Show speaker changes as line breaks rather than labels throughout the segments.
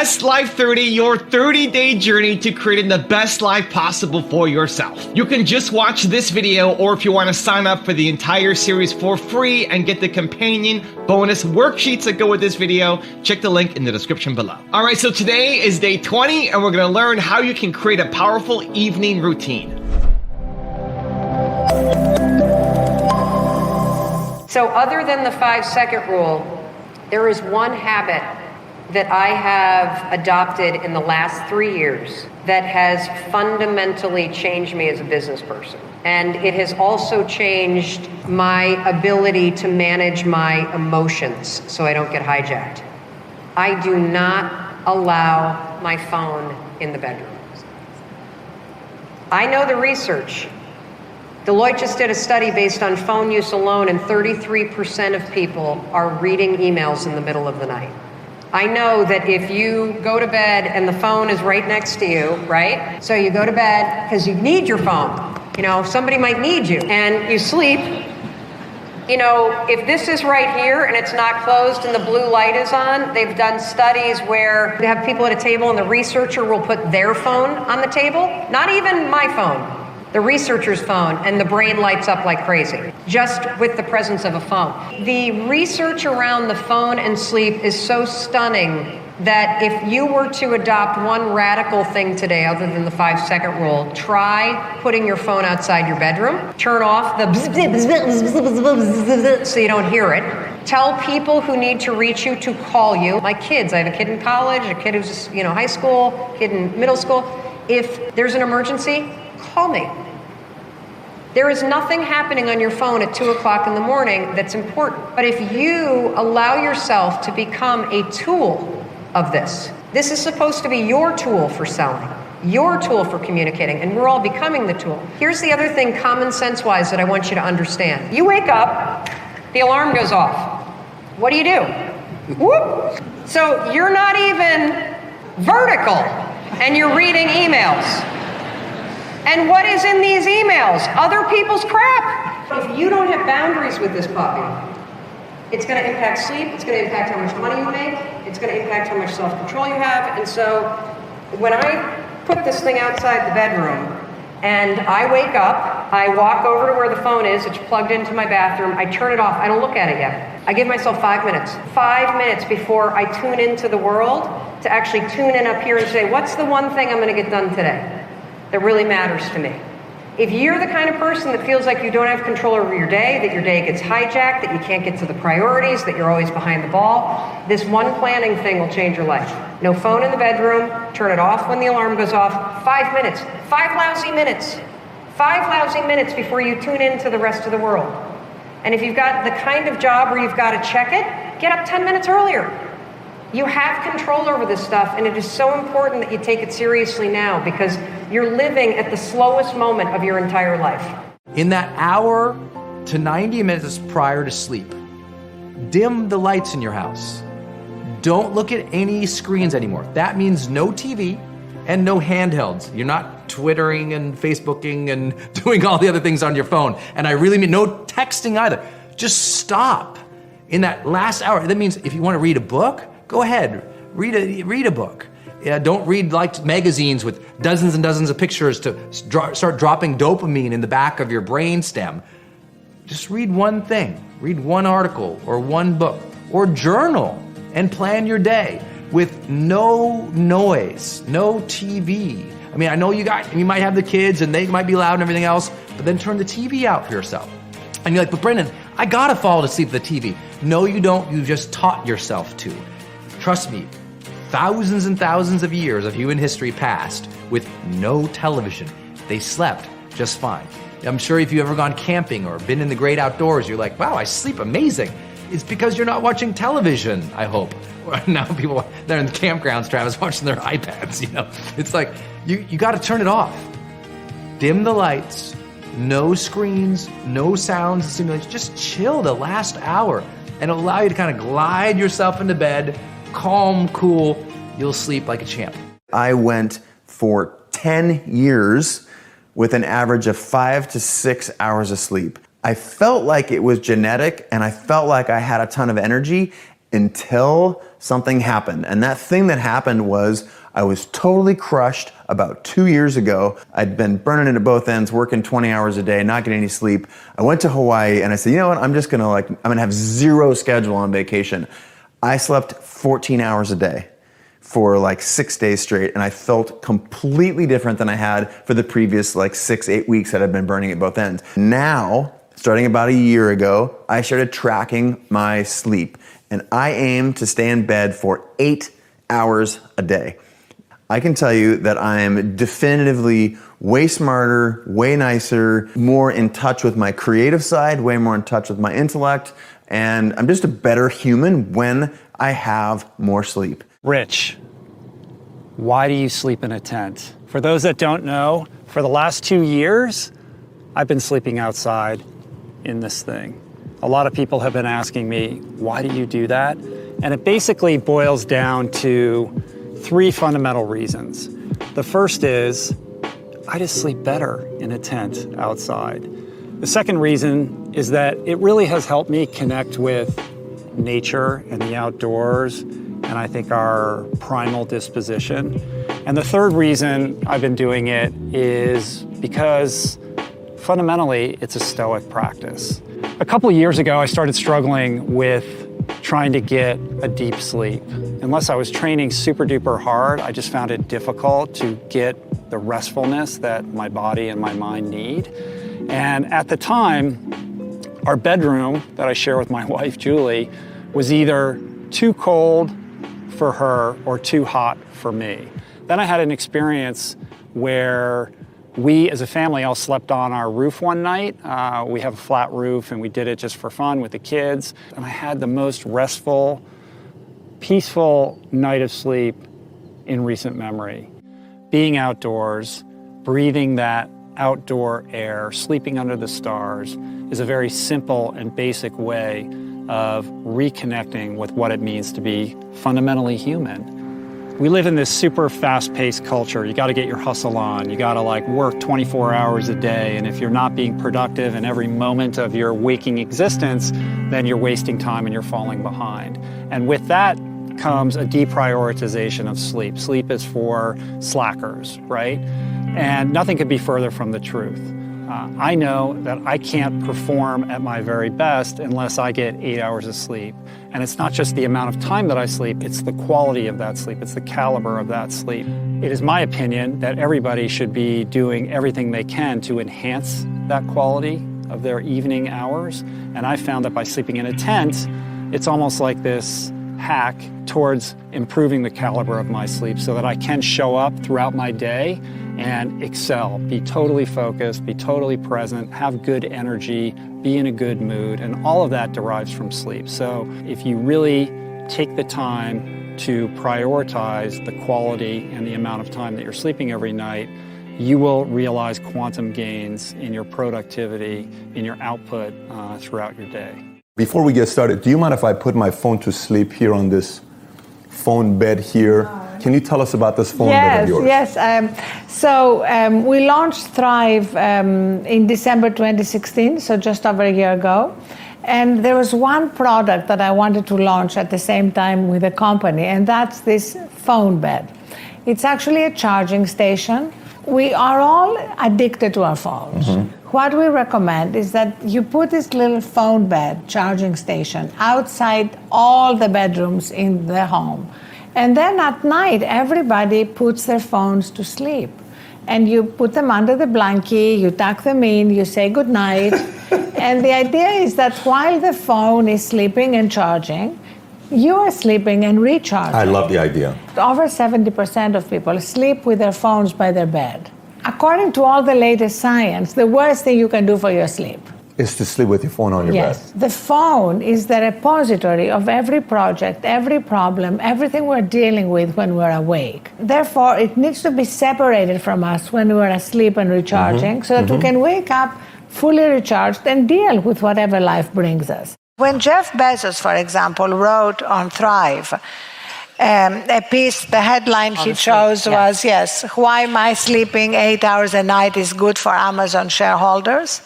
Best Life 30, your 30-day journey to creating the best life possible for yourself. You can just watch this video, or if you want to sign up for the entire series for free and get the companion bonus worksheets that go with this video, check the link in the description below. All right, so today is day 20, and we're going to learn how you can create a powerful evening routine.
So other than the 5-second rule, there is one habit that I have adopted in the last 3 years that has fundamentally changed me as a business person. And it has also changed my ability to manage my emotions so I don't get hijacked. I do not allow my phone in the bedroom. I know the research. Deloitte just did a study based on phone use alone, and 33% of people are reading emails in the middle of the night. I know that if you go to bed and the phone is right next to you, right? So you go to bed because you need your phone. You know, somebody might need you, and you sleep. You know, if this is right here and it's not closed and the blue light is on, they've done studies where they have people at a table and the researcher will put their phone on the table, not even my phone, the researcher's phone, and the brain lights up like crazy, just with the presence of a phone. The research around the phone and sleep is so stunning that if you were to adopt one radical thing today, other than the 5-second rule, try putting your phone outside your bedroom, turn off the bzz, bzz, bzz, bzz, bzz, bzz, so you don't hear it. Tell people who need to reach you to call you. My kids, I have a kid in college, a kid who's, high school, kid in middle school. If there's an emergency, call me. There is nothing happening on your phone at 2 o'clock in the morning that's important. But if you allow yourself to become a tool of this is supposed to be your tool for selling, your tool for communicating, and we're all becoming the tool. Here's the other thing, common sense-wise, that I want you to understand. You wake up, the alarm goes off. What do? Whoop! So you're not even vertical, and you're reading emails. And what is in these emails? Other people's crap. If you don't have boundaries with this puppy, it's going to impact sleep, it's going to impact how much money you make, it's going to impact how much self-control you have. And so when I put this thing outside the bedroom and I wake up, I walk over to where the phone is, it's plugged into my bathroom, I turn it off, I don't look at it yet. I give myself 5 minutes. 5 minutes before I tune into the world to actually tune in up here and say, what's the one thing I'm going to get done today that really matters to me? If you're the kind of person that feels like you don't have control over your day, that your day gets hijacked, that you can't get to the priorities, that you're always behind the ball, this one planning thing will change your life. No phone in the bedroom, turn it off when the alarm goes off, 5 minutes, 5 lousy minutes, 5 lousy minutes before you tune into the rest of the world. And if you've got the kind of job where you've got to check it, get up 10 minutes earlier. You have control over this stuff, and it is so important that you take it seriously now because you're living at the slowest moment of your entire life.
In that hour to 90 minutes prior to sleep, dim the lights in your house. Don't look at any screens anymore. That means no TV and no handhelds. You're not Twittering and Facebooking and doing all the other things on your phone. And I really mean no texting either. Just stop in that last hour. That means if you want to read a book, go ahead, read a book. Don't read like magazines with dozens and dozens of pictures to start dropping dopamine in the back of your brain stem. Just read one thing, read one article or one book, or journal and plan your day with no noise, no TV. I mean, I know you might have the kids and they might be loud and everything else, but then turn the TV out for yourself. And you're like, but Brendan, I gotta fall asleep with the TV. No, you don't, you just taught yourself to. Trust me, thousands and thousands of years of human history passed with no television. They slept just fine. I'm sure if you've ever gone camping or been in the great outdoors, you're like, wow, I sleep amazing. It's because you're not watching television, I hope. Now people, they're in the campgrounds, Travis, watching their iPads, It's like, you gotta turn it off. Dim the lights, no screens, no sounds, stimulation. Just chill the last hour and it'll allow you to kind of glide yourself into bed, calm, cool, you'll sleep like a champ.
I went for 10 years with an average of 5 to 6 hours of sleep. I felt like it was genetic and I felt like I had a ton of energy, until something happened. And that thing that happened was I was totally crushed about 2 years ago. I'd been burning it at both ends, working 20 hours a day, not getting any sleep. I went to Hawaii and I said, you know what, I'm gonna have zero schedule on vacation. I slept 14 hours a day for like 6 days straight, and I felt completely different than I had for the previous like 6-8 weeks that I've been burning at both ends. Now, starting about a year ago, I started tracking my sleep, and I aim to stay in bed for 8 hours a day. I can tell you that I am definitively way smarter, way nicer, more in touch with my creative side, way more in touch with my intellect, and I'm just a better human when I have more sleep.
Rich, why do you sleep in a tent? For those that don't know, for the last 2 years, I've been sleeping outside in this thing. A lot of people have been asking me, why do you do that? And it basically boils down to 3 fundamental reasons. The first is, I just sleep better in a tent outside. The second reason is that it really has helped me connect with nature and the outdoors, and I think our primal disposition. And the third reason I've been doing it is because fundamentally it's a stoic practice. A couple of years ago, I started struggling with trying to get a deep sleep. Unless I was training super duper hard, I just found it difficult to get the restfulness that my body and my mind need. And at the time, our bedroom that I share with my wife, Julie, was either too cold for her or too hot for me. Then I had an experience where we as a family all slept on our roof one night. We have a flat roof and we did it just for fun with the kids. And I had the most restful, peaceful night of sleep in recent memory. Being outdoors, breathing that outdoor air, sleeping under the stars is a very simple and basic way of reconnecting with what it means to be fundamentally human. We live in this super fast-paced culture. You gotta get your hustle on. You gotta work 24 hours a day. And if you're not being productive in every moment of your waking existence, then you're wasting time and you're falling behind. And with that comes a deprioritization of sleep. Sleep is for slackers, right? And nothing could be further from the truth. I know that I can't perform at my very best unless I get 8 hours of sleep. And it's not just the amount of time that I sleep, it's the quality of that sleep, it's the caliber of that sleep. It is my opinion that everybody should be doing everything they can to enhance that quality of their evening hours. And I found that by sleeping in a tent, it's almost like this hack towards improving the caliber of my sleep so that I can show up throughout my day and excel, be totally focused, be totally present, have good energy, be in a good mood, and all of that derives from sleep. So if you really take the time to prioritize the quality and the amount of time that you're sleeping every night, you will realize quantum gains in your productivity, in your output throughout your day.
Before we get started, do you mind if I put my phone to sleep here on this phone bed here? Can you tell us about this phone bed of yours?
Yes. We launched Thrive in December 2016, so just over a year ago. And there was one product that I wanted to launch at the same time with the company, and that's this phone bed. It's actually a charging station. We are all addicted to our phones. Mm-hmm. What we recommend is that you put this little phone bed charging station outside all the bedrooms in the home. And then at night, everybody puts their phones to sleep. And you put them under the blanket, you tuck them in, you say goodnight. And the idea is that while the phone is sleeping and charging, you are sleeping and recharging.
I love the idea.
Over 70% of people sleep with their phones by their bed. According to all the latest science, the worst thing you can do for your sleep
is to sleep with your phone on your bed.
Yes. The phone is the repository of every project, every problem, everything we're dealing with when we're awake. Therefore, it needs to be separated from us when we're asleep and recharging so that we can wake up fully recharged and deal with whatever life brings us. When Jeff Bezos, for example, wrote on Thrive, a piece, the headline he chose was, why my sleeping 8 hours a night is good for Amazon shareholders.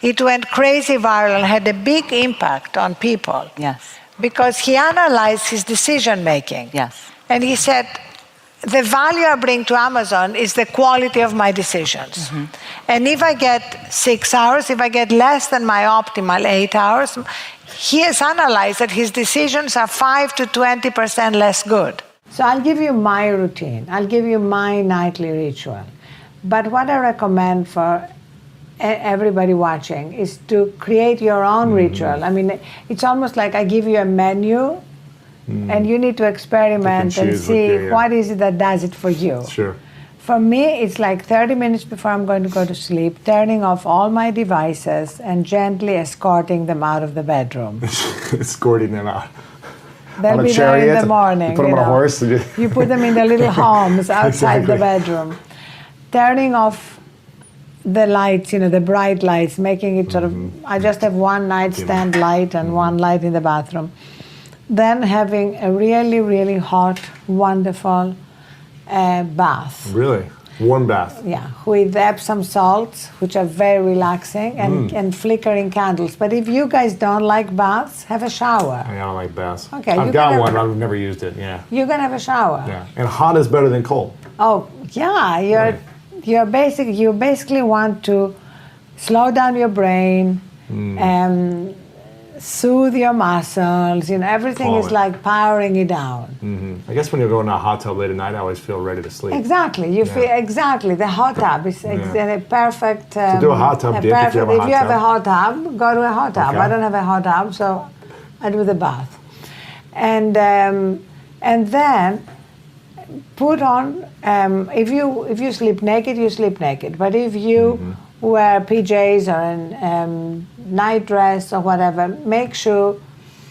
It went crazy viral and had a big impact on people.
Yes.
because he analyzed his decision making.
Yes.
And he said, the value I bring to Amazon is the quality of my decisions. And if I get 6 hours, if I get less than my optimal 8 hours, he has analyzed that his decisions are 5 to 20% less good. So I'll give you my routine. I'll give you my nightly ritual. But what I recommend for everybody watching is to create your own ritual. I mean, it's almost like I give you a menu and you need to experiment and see what is it that does it for you.
Sure.
For me, it's like 30 minutes before I'm going to go to sleep, turning off all my devices and gently escorting them out of the bedroom.
Escorting them out.
They'll be there in the morning.
You put them on a horse.
You put them in the little homes outside the bedroom. Turning off the lights, the bright lights, making it sort of, I just have one nightstand light and one light in the bathroom. Then having a really, really hot, wonderful bath.
Really? Warm bath?
Yeah, with Epsom salts, which are very relaxing, and flickering candles. But if you guys don't like baths, have a shower.
I don't like baths.
Okay,
I've got one, but I've never used it,
You can have a shower.
Yeah, and hot is better than cold.
Oh, yeah, you basically want to slow down your brain, soothe your muscles, everything is like powering it down.
I guess when you're going to a hot tub late at night, I always feel ready to sleep.
Exactly, you feel exactly. The hot tub is a perfect.
So do a hot tub dip if you have a hot tub.
Go to a hot tub.
Okay.
I don't have a hot tub, so I do the bath, and then put on. If you sleep naked, you sleep naked. But if you wear PJs or a night dress or whatever, make sure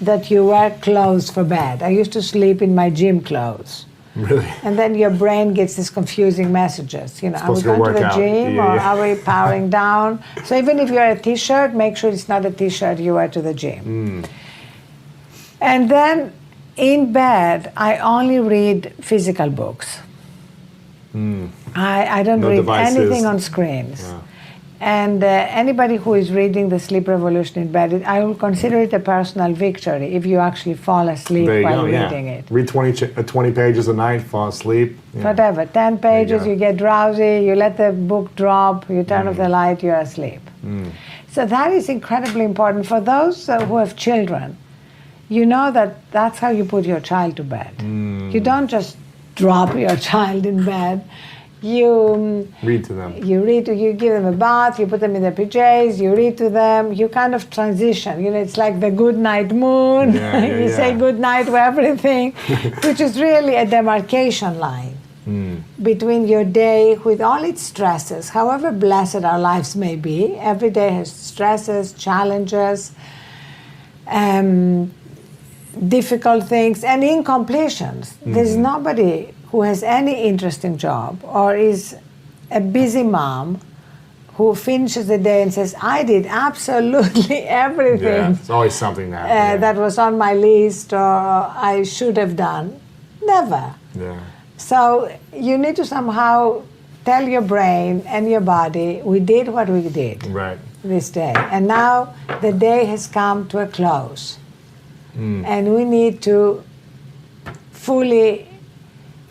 that you wear clothes for bed. I used to sleep in my gym clothes.
Really?
And then your brain gets these confusing messages. Are we
to
going to
work
the
out.
gym or are we powering down? So even if you're a t-shirt, make sure it's not a t-shirt you wear to the gym. And then in bed, I only read physical books. I don't read anything on screens.
Yeah.
And anybody who is reading The Sleep Revolution in bed, I will consider it a personal victory if you actually fall asleep while reading it.
Read 20 pages a night, fall asleep. Yeah.
Whatever, 10 pages, you get drowsy, you let the book drop, you turn off the light, you're asleep. So that is incredibly important. For those who have children, you know that's how you put your child to bed. You don't just drop your child in bed. You
read to them.
You give them a bath, you put them in their PJs, you read to them, you kind of transition. It's like the good night moon. You say good night to everything, which is really a demarcation line between your day with all its stresses, however blessed our lives may be. Every day has stresses, challenges, difficult things, and incompletions. There's nobody who has any interesting job or is a busy mom who finishes the day and says, I did absolutely everything.
Yeah, it's always something
that was on my list or I should have done. Never.
Yeah.
So you need to somehow tell your brain and your body, we did what we did this day. And now the day has come to a close. And we need to fully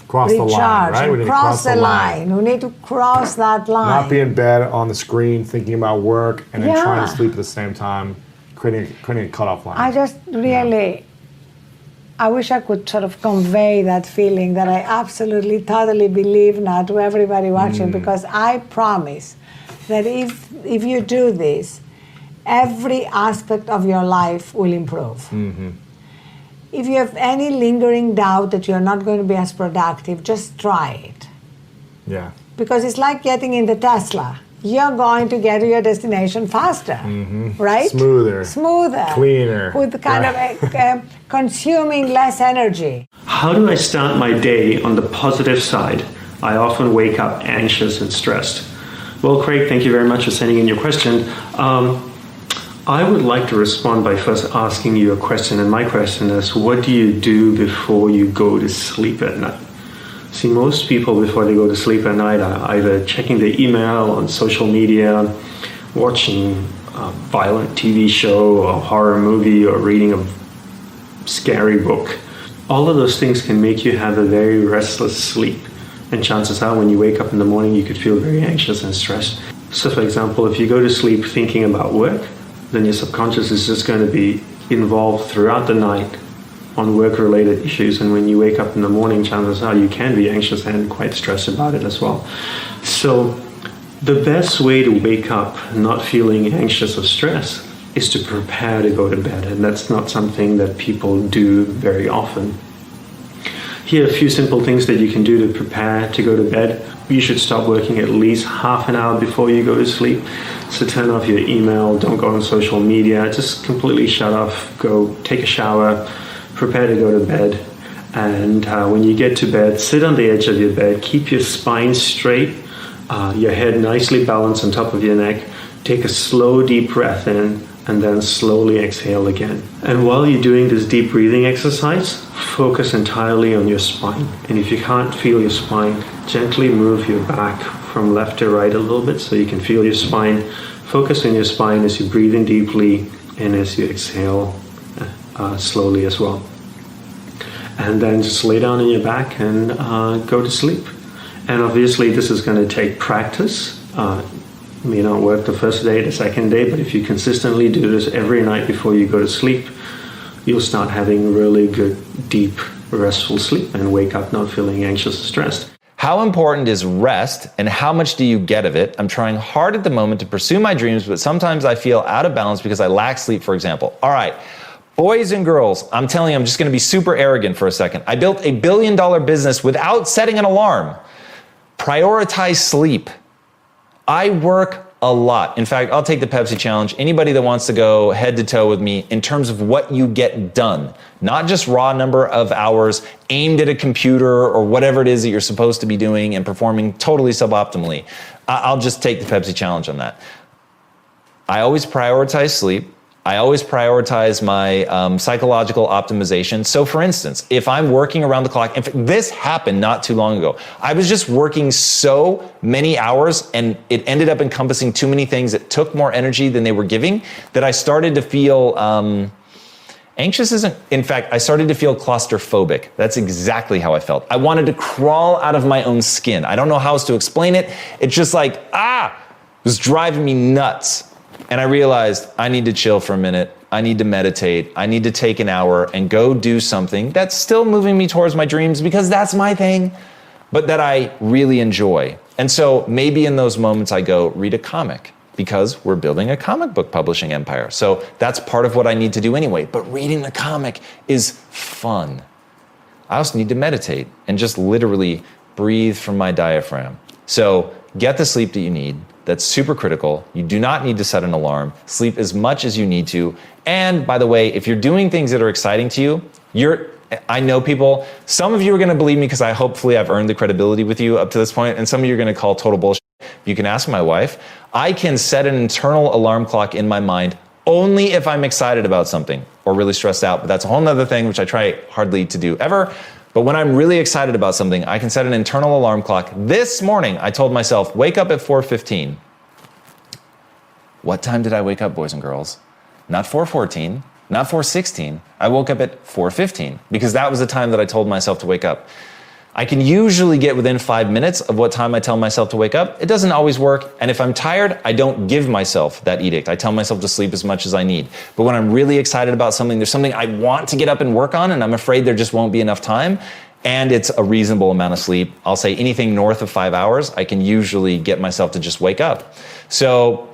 cross
recharge
the line, right?
and
We
cross the line. We need to cross that line.
Not be in bed on the screen thinking about work and then trying to sleep at the same time, creating a cutoff line.
I just really, I wish I could sort of convey that feeling that I absolutely, totally believe now to everybody watching, because I promise that if you do this, every aspect of your life will improve. If you have any lingering doubt that you're not going to be as productive, just try it.
Yeah.
Because it's like getting in the Tesla. You're going to get to your destination faster, right?
Smoother. Cleaner.
With kind of consuming less energy.
How do I start my day on the positive side? I often wake up anxious and stressed. Well, Craig, thank you very much for sending in your question. I would like to respond by first asking you a question, and my question is, what do you do before you go to sleep at night? See, most people before they go to sleep at night are either checking their email on social media, watching a violent TV show or horror movie, or reading a scary book. All of those things can make you have a very restless sleep. And chances are when you wake up in the morning, you could feel very anxious and stressed. So for example, if you go to sleep thinking about work, then your subconscious is just going to be involved throughout the night on work-related issues. And when you wake up in the morning, chances are you can be anxious and quite stressed about it as well. So the best way to wake up not feeling anxious or stressed is to prepare to go to bed. And that's not something that people do very often. Here are a few simple things that you can do to prepare to go to bed. You should stop working at least half an hour before you go to sleep. So turn off your email, don't go on social media, just completely shut off, go take a shower, prepare to go to bed. And when you get to bed, sit on the edge of your bed, keep your spine straight, your head nicely balanced on top of your neck. Take a slow, deep breath in, and then slowly exhale again. And while you're doing this deep breathing exercise, focus entirely on your spine. And if you can't feel your spine, gently move your back from left to right a little bit so you can feel your spine. Focus on your spine as you breathe in deeply and as you exhale slowly as well. And then just lay down on your back and go to sleep. And obviously this is going to take practice. May not work the first day, the second day, but if you consistently do this every night before you go to sleep, you'll start having really good, deep, restful sleep and wake up not feeling anxious or stressed.
How important is rest and how much do you get of it? I'm trying hard at the moment to pursue my dreams, but sometimes I feel out of balance because I lack sleep, for example. All right, boys and girls, I'm telling you, I'm just gonna be super arrogant for a second. I built $1 billion business without setting an alarm. Prioritize sleep. I work a lot. In fact, I'll take the Pepsi challenge. Anybody that wants to go head to toe with me in terms of what you get done, not just raw number of hours aimed at a computer or whatever it is that you're supposed to be doing and performing totally suboptimally. I'll just take the Pepsi challenge on that. I always prioritize sleep. I always prioritize my psychological optimization. So for instance, if I'm working around the clock, this happened not too long ago. I was just working so many hours and it ended up encompassing too many things that took more energy than they were giving that I started to feel anxious. In fact, I started to feel claustrophobic. That's exactly how I felt. I wanted to crawl out of my own skin. I don't know how else to explain it. It's just like, it was driving me nuts. And I realized I need to chill for a minute. I need to meditate. I need to take an hour and go do something that's still moving me towards my dreams because that's my thing, but that I really enjoy. And so maybe in those moments I go read a comic because we're building a comic book publishing empire. So that's part of what I need to do anyway. But reading the comic is fun. I also need to meditate and just literally breathe from my diaphragm. So get the sleep that you need. That's super critical. You do not need to set an alarm. Sleep as much as you need to. And by the way, if you're doing things that are exciting to you, I know people, some of you are gonna believe me because hopefully I've earned the credibility with you up to this point, and some of you are gonna call total bullshit. You can ask my wife. I can set an internal alarm clock in my mind only if I'm excited about something or really stressed out, but that's a whole nother thing which I try hardly to do ever. But when I'm really excited about something, I can set an internal alarm clock. This morning, I told myself, wake up at 4:15. What time did I wake up, boys and girls? Not 4:14, not 4:16. I woke up at 4:15 because that was the time that I told myself to wake up. I can usually get within 5 minutes of what time I tell myself to wake up. It doesn't always work. And if I'm tired, I don't give myself that edict. I tell myself to sleep as much as I need. But when I'm really excited about something, there's something I want to get up and work on, and I'm afraid there just won't be enough time, and it's a reasonable amount of sleep. I'll say anything north of 5 hours, I can usually get myself to just wake up. So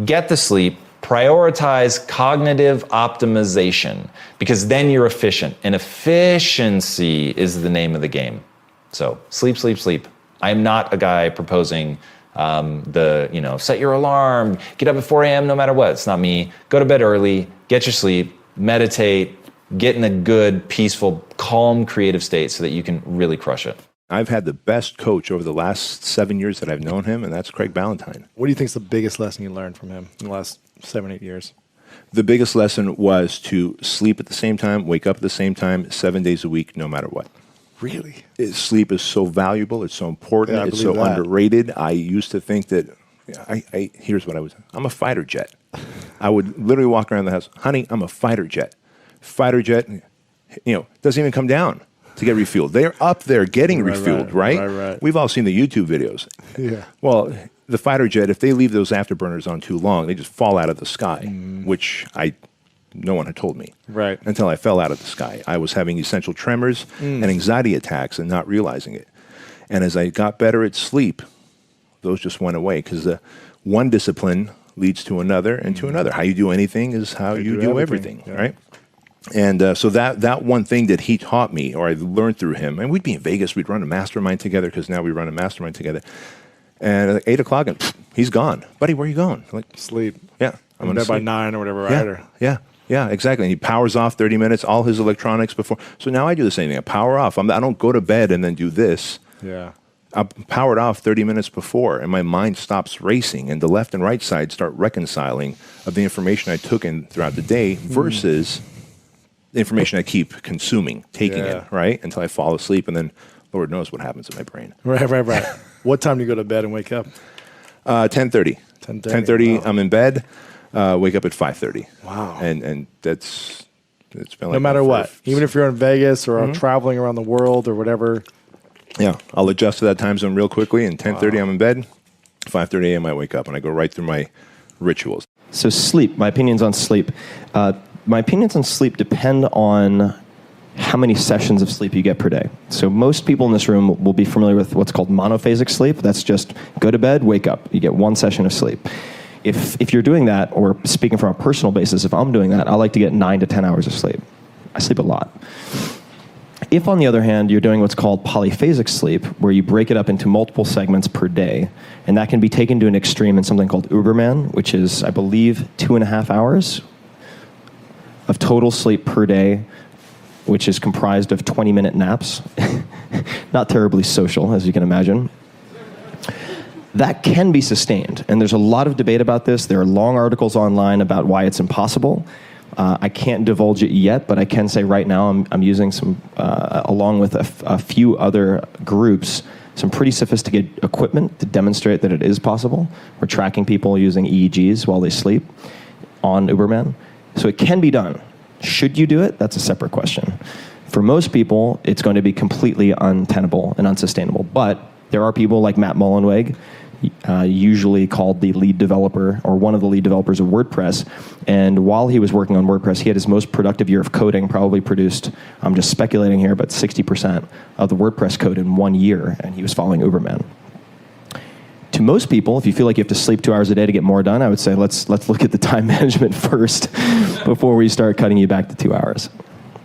get the sleep. Prioritize cognitive optimization because then you're efficient, and efficiency is the name of the game. So sleep, sleep, sleep. I am not a guy proposing set your alarm, get up at 4 a.m. no matter what. It's not me. Go to bed early, get your sleep, meditate, get in a good, peaceful, calm, creative state so that you can really crush it.
I've had the best coach over the last 7 years that I've known him, and that's Craig Ballantyne.
What do you think is the biggest lesson you learned from him in the last 7, 8 years?
The biggest lesson was to sleep at the same time, wake up at the same time, 7 days a week, no matter what.
Really?
Sleep is so valuable. It's so important. It's so underrated. I used to think that, here's what I'm a fighter jet. I would literally walk around the house, honey, I'm a fighter jet. Fighter jet, doesn't even come down to get refueled. They're up there getting refueled, right?
Right.
We've all seen the YouTube videos.
Yeah.
Well, the fighter jet, if they leave those afterburners on too long, they just fall out of the sky, which no one had told me.
Right.
Until I fell out of the sky. I was having essential tremors and anxiety attacks and not realizing it. And as I got better at sleep, those just went away because one discipline leads to another and to another. How you do anything is how you do everything, right? And so that one thing that he taught me, or I learned through him, and we'd be in Vegas, we'd run a mastermind together, because now we run a mastermind together. And at 8 o'clock, and he's gone. Buddy, where are you going? I'm like,
sleep.
Yeah.
I'm there by 9 or whatever, right?
Yeah, exactly. And he powers off 30 minutes, all his electronics before. So now I do the same thing. I power off. I don't go to bed and then do this.
Yeah.
I powered off 30 minutes before, and my mind stops racing, and the left and right side start reconciling of the information I took in throughout the day versus the information I keep consuming, taking in, right? Until I fall asleep, and then Lord knows what happens in my brain.
Right. What time do you go to bed and wake up?
10:30. 10:30, I'm in bed, wake up at 5:30.
Wow.
And it's been like
no matter what, even if you're in Vegas or traveling around the world or whatever.
Yeah, I'll adjust to that time zone real quickly, and 10:30 I'm in bed, 5:30 a.m. I wake up, and I go right through my rituals.
So sleep, my opinions on sleep. My opinions on sleep depend on how many sessions of sleep you get per day. So most people in this room will be familiar with what's called monophasic sleep. That's just go to bed, wake up. You get one session of sleep. If you're doing that, or speaking from a personal basis, if I'm doing that, I like to get 9 to 10 hours of sleep. I sleep a lot. If, on the other hand, you're doing what's called polyphasic sleep, where you break it up into multiple segments per day, and that can be taken to an extreme in something called Uberman, which is, I believe, 2.5 hours of total sleep per day, which is comprised of 20-minute naps. Not terribly social, as you can imagine. That can be sustained, and there's a lot of debate about this. There are long articles online about why it's impossible. I can't divulge it yet, but I can say right now I'm using some, along with a few other groups, some pretty sophisticated equipment to demonstrate that it is possible. We're tracking people using EEGs while they sleep on Uberman. So it can be done. Should you do it? That's a separate question. For most people, it's going to be completely untenable and unsustainable. But there are people like Matt Mullenweg, usually called the lead developer or one of the lead developers of WordPress. And while he was working on WordPress, he had his most productive year of coding, probably produced, I'm just speculating here, but 60% of the WordPress code in 1 year, and he was following Uberman. To most people, if you feel like you have to sleep 2 hours a day to get more done, I would say let's look at the time management first before we start cutting you back to 2 hours.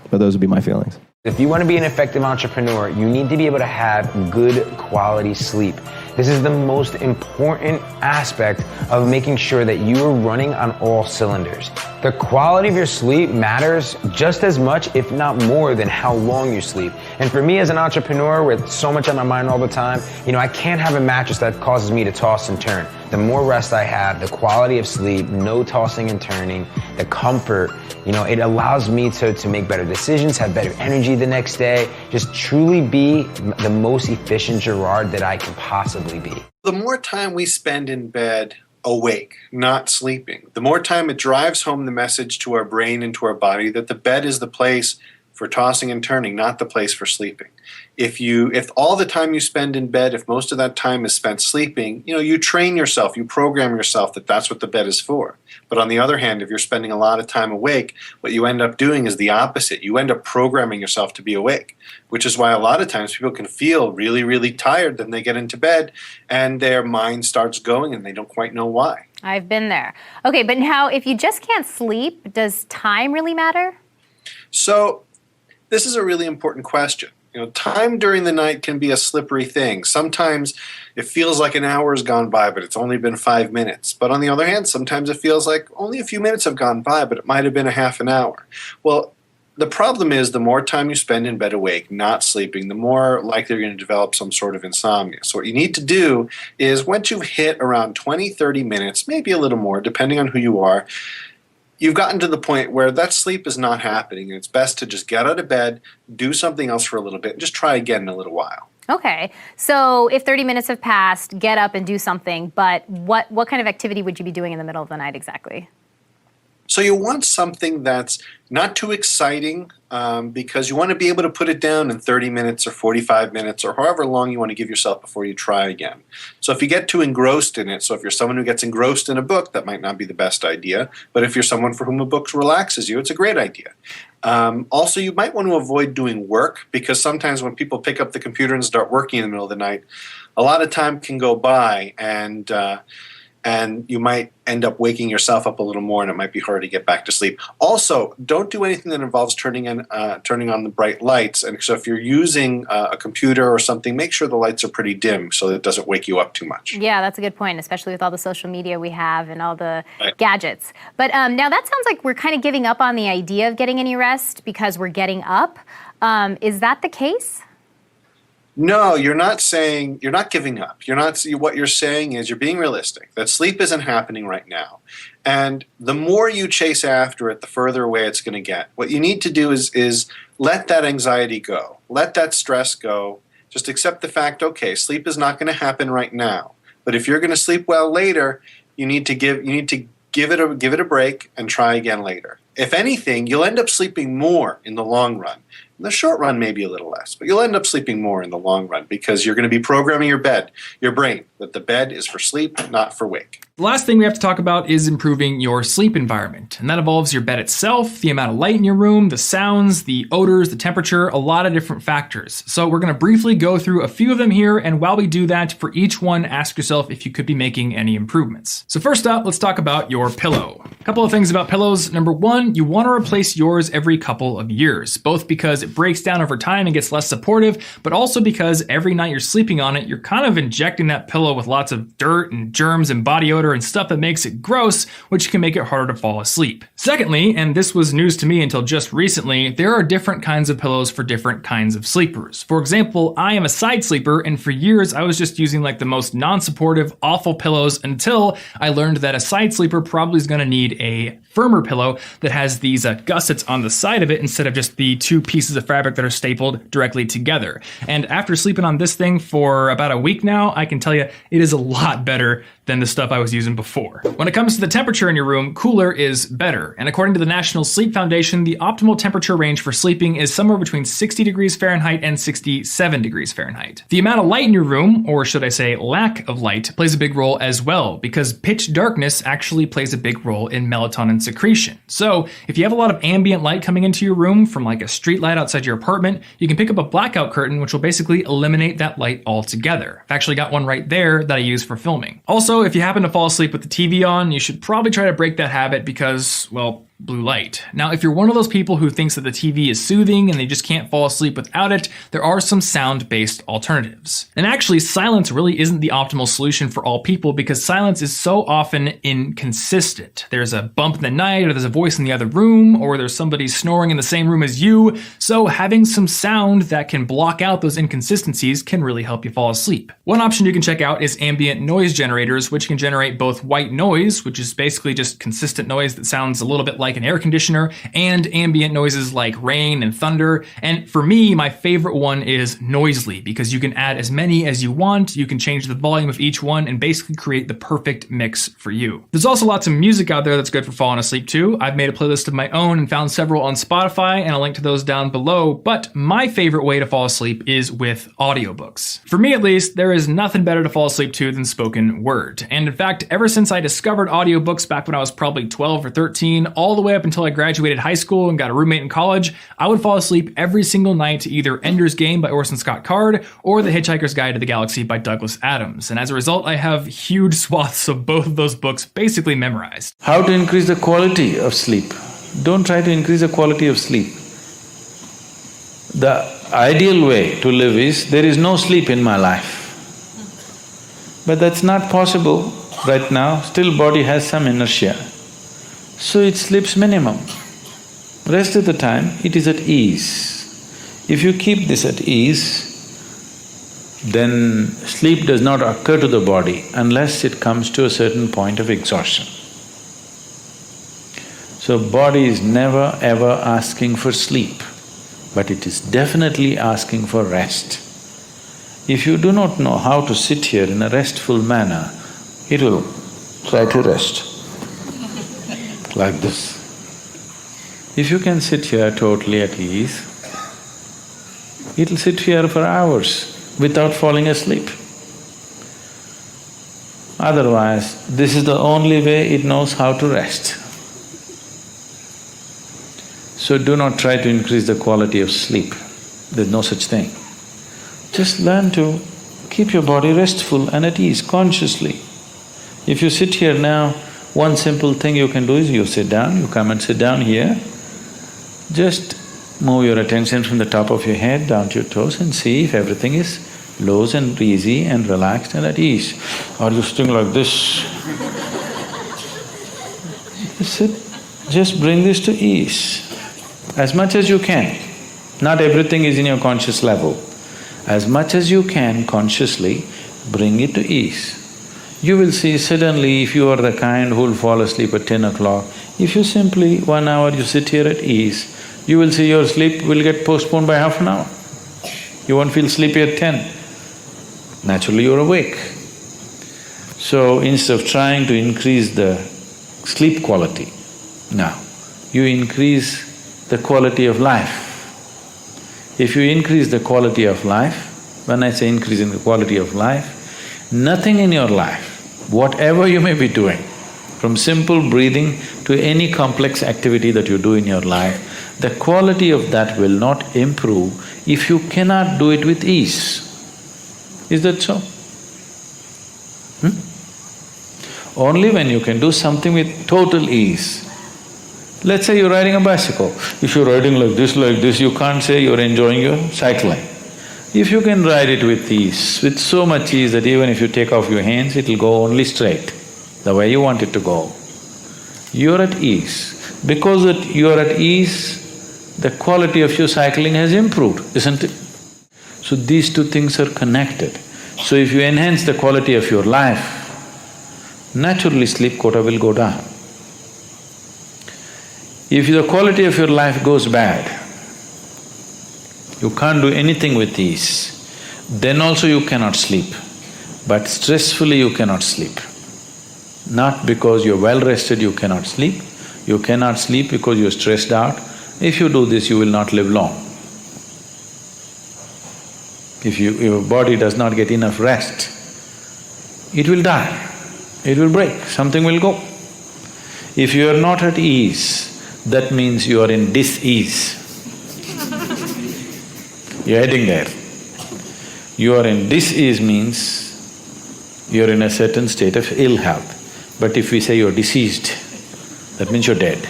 But those would be my feelings.
If you want to be an effective entrepreneur, you need to be able to have good quality sleep. This is the most important aspect of making sure that you are running on all cylinders. The quality of your sleep matters just as much, if not more, than how long you sleep. And for me as an entrepreneur with so much on my mind all the time, I can't have a mattress that causes me to toss and turn. The more rest I have, the quality of sleep, no tossing and turning, the comfort, it allows me to make better decisions, have better energy the next day, just truly be the most efficient Gerard that I can possibly be.
The more time we spend in bed awake, not sleeping, the more time it drives home the message to our brain and to our body that the bed is the place for tossing and turning, not the place for sleeping. If all the time you spend in bed, if most of that time is spent sleeping, you train yourself, you program yourself that that's what the bed is for. But on the other hand, if you're spending a lot of time awake, what you end up doing is the opposite. You end up programming yourself to be awake, which is why a lot of times people can feel really, really tired. Then they get into bed and their mind starts going and they don't quite know why.
I've been there. Okay, but now if you just can't sleep, does time really matter?
So this is a really important question. Time during the night can be a slippery thing. Sometimes it feels like an hour has gone by, but it's only been 5 minutes. But on the other hand, sometimes it feels like only a few minutes have gone by, but it might have been a half an hour. Well, the problem is the more time you spend in bed awake, not sleeping, the more likely you're going to develop some sort of insomnia. So what you need to do is once you've hit around 20, 30 minutes, maybe a little more, depending on who you are, you've gotten to the point where that sleep is not happening, and it's best to just get out of bed, do something else for a little bit, and just try again in a little while.
Okay, so if 30 minutes have passed, get up and do something, but what kind of activity would you be doing in the middle of the night exactly?
So you want something that's not too exciting, because you want to be able to put it down in 30 minutes or 45 minutes or however long you want to give yourself before you try again. So if you get too engrossed in it, so if you're someone who gets engrossed in a book, that might not be the best idea. But if you're someone for whom a book relaxes you, it's a great idea. Also, you might want to avoid doing work, because sometimes when people pick up the computer and start working in the middle of the night, a lot of time can go by, and you might end up waking yourself up a little more, and it might be hard to get back to sleep. Also, don't do anything that involves turning on the bright lights. And so if you're using a computer or something, make sure the lights are pretty dim so that it doesn't wake you up too much.
Yeah, that's a good point, especially with all the social media we have and all the gadgets. But now that sounds like we're kind of giving up on the idea of getting any rest because we're getting up. Is that the case?
No, you're not giving up. What you're saying is you're being realistic, that sleep isn't happening right now. And the more you chase after it, the further away it's going to get. What you need to do is let that anxiety go. Let that stress go. Just accept the fact, okay, sleep is not going to happen right now. But if you're going to sleep well later, you need to give it a break and try again later. If anything, you'll end up sleeping more in the long run. In the short run, maybe a little less, but you'll end up sleeping more in the long run because you're going to be programming your brain, that the bed is for sleep, not for wake.
The last thing we have to talk about is improving your sleep environment, and that involves your bed itself, the amount of light in your room, the sounds, the odors, the temperature, a lot of different factors. So we're going to briefly go through a few of them here, and while we do that, for each one, ask yourself if you could be making any improvements. So first up, let's talk about your pillow. A couple of things about pillows. Number one, you want to replace yours every couple of years, both because it breaks down over time and gets less supportive, but also because every night you're sleeping on it, you're kind of injecting that pillow with lots of dirt and germs and body odor and stuff that makes it gross, which can make it harder to fall asleep. Secondly, and this was news to me until just recently, there are different kinds of pillows for different kinds of sleepers. For example, I am a side sleeper, and for years I was just using like the most non-supportive, awful pillows until I learned that a side sleeper probably is going to need a firmer pillow that has these gussets on the side of it instead of just the two pieces of fabric that are stapled directly together. And after sleeping on this thing for about a week now, I can tell you it is a lot better than the stuff I was using before. When it comes to the temperature in your room, cooler is better. And according to the National Sleep Foundation, the optimal temperature range for sleeping is somewhere between 60 degrees Fahrenheit and 67 degrees Fahrenheit. The amount of light in your room, or should I say lack of light, plays a big role as well, because pitch darkness actually plays a big role in melatonin secretion. So if you have a lot of ambient light coming into your room from like a street light outside your apartment, you can pick up a blackout curtain, which will basically eliminate that light altogether. I've actually got one right there that I use for filming. Also, if you happen to fall asleep with the TV on, you should probably try to break that habit because, well, blue light. Now, if you're one of those people who thinks that the TV is soothing and they just can't fall asleep without it, there are some sound-based alternatives. And actually, silence really isn't the optimal solution for all people because silence is so often inconsistent. There's a bump in the night, or there's a voice in the other room, or there's somebody snoring in the same room as you. So having some sound that can block out those inconsistencies can really help you fall asleep. One option you can check out is ambient noise generators, which can generate both white noise, which is basically just consistent noise that sounds a little bit like an air conditioner, and ambient noises like rain and thunder. And for me, my favorite one is Noisely, because you can add as many as you want, you can change the volume of each one, and basically create the perfect mix for you. There's also lots of music out there that's good for falling asleep too. I've made a playlist of my own and found several on Spotify, and I'll link to those down below, but my favorite way to fall asleep is with audiobooks. For me at least, there is nothing better to fall asleep to than spoken word. And in fact, ever since I discovered audiobooks back when I was probably 12 or 13, all the way up until I graduated high school and got a roommate in college, I would fall asleep every single night to either Ender's Game by Orson Scott Card or The Hitchhiker's Guide to the Galaxy by Douglas Adams. And as a result, I have huge swaths of both of those books basically memorized.
How to increase the quality of sleep? Don't try to increase the quality of sleep. The ideal way to live is, there is no sleep in my life. But that's not possible right now, still body has some inertia. So it sleeps minimum. Rest of the time, it is at ease. If you keep this at ease, then sleep does not occur to the body unless it comes to a certain point of exhaustion. So body is never ever asking for sleep, but it is definitely asking for rest. If you do not know how to sit here in a restful manner, it will try to rest like this. If you can sit here totally at ease, it'll sit here for hours without falling asleep. Otherwise, this is the only way it knows how to rest. So do not try to increase the quality of sleep. There's no such thing. Just learn to keep your body restful and at ease consciously. If you sit here now, one simple thing you can do is you sit down, you come and sit down here. Just move your attention from the top of your head down to your toes and see if everything is loose and easy and relaxed and at ease. Are you sitting like this? Sit, just bring this to ease as much as you can. Not everything is in your conscious level. As much as you can consciously, bring it to ease. You will see suddenly if you are the kind who will fall asleep at 10 o'clock, if you simply 1 hour you sit here at ease, you will see your sleep will get postponed by half an hour. You won't feel sleepy at 10. Naturally you're awake. So instead of trying to increase the sleep quality, now you increase the quality of life. If you increase the quality of life, when I say increasing the quality of life, nothing in your life, whatever you may be doing, from simple breathing to any complex activity that you do in your life, the quality of that will not improve if you cannot do it with ease. Is that so? Only when you can do something with total ease. Let's say you're riding a bicycle. If you're riding like this, you can't say you're enjoying your cycling. If you can ride it with ease, with so much ease that even if you take off your hands, it'll go only straight, the way you want it to go. You're at ease. Because that you're at ease, the quality of your cycling has improved, isn't it? So these two things are connected. So if you enhance the quality of your life, naturally sleep quota will go down. If the quality of your life goes bad, you can't do anything with ease, then also you cannot sleep. But stressfully you cannot sleep. Not because you're well rested you cannot sleep because you're stressed out. If you do this, you will not live long. If your body does not get enough rest, it will die, it will break, something will go. If you are not at ease, that means you are in dis-ease. You're heading there. You are in dis-ease means you're in a certain state of ill health. But if we say you're deceased, that means you're dead.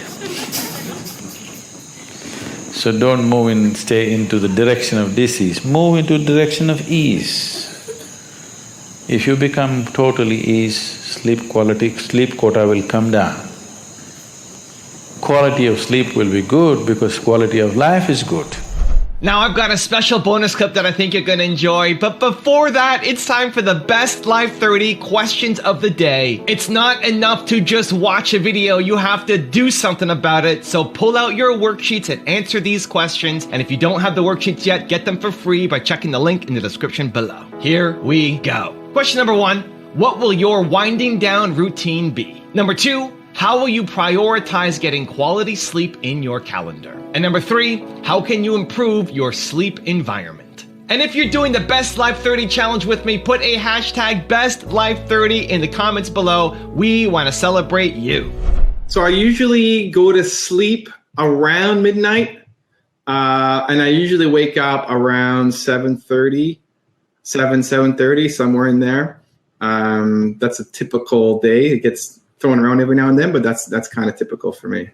So don't move in… stay into the direction of disease, move into the direction of ease. If you become totally ease, sleep quota will come down. Quality of sleep will be good because quality of life is good.
Now I've got a special bonus clip that I think you're gonna enjoy, but before that, it's time for the best Life 30 questions of the day. It's not enough to just watch a video, you have to do something about it, so pull out your worksheets and answer these questions, and if you don't have the worksheets yet, get them for free by checking the link in the description below. Here we go. Question number 1, what will your winding down routine be? Number 2, how will you prioritize getting quality sleep in your calendar? And number 3, how can you improve your sleep environment? And if you're doing the Best Life 30 challenge with me, put a hashtag BestLife30 in the comments below. We want to celebrate you.
So I usually go to sleep around midnight, and I usually wake up around 7:30, 7:30, somewhere in there. That's a typical day. It gets thrown around every now and then, but that's kind of typical for me.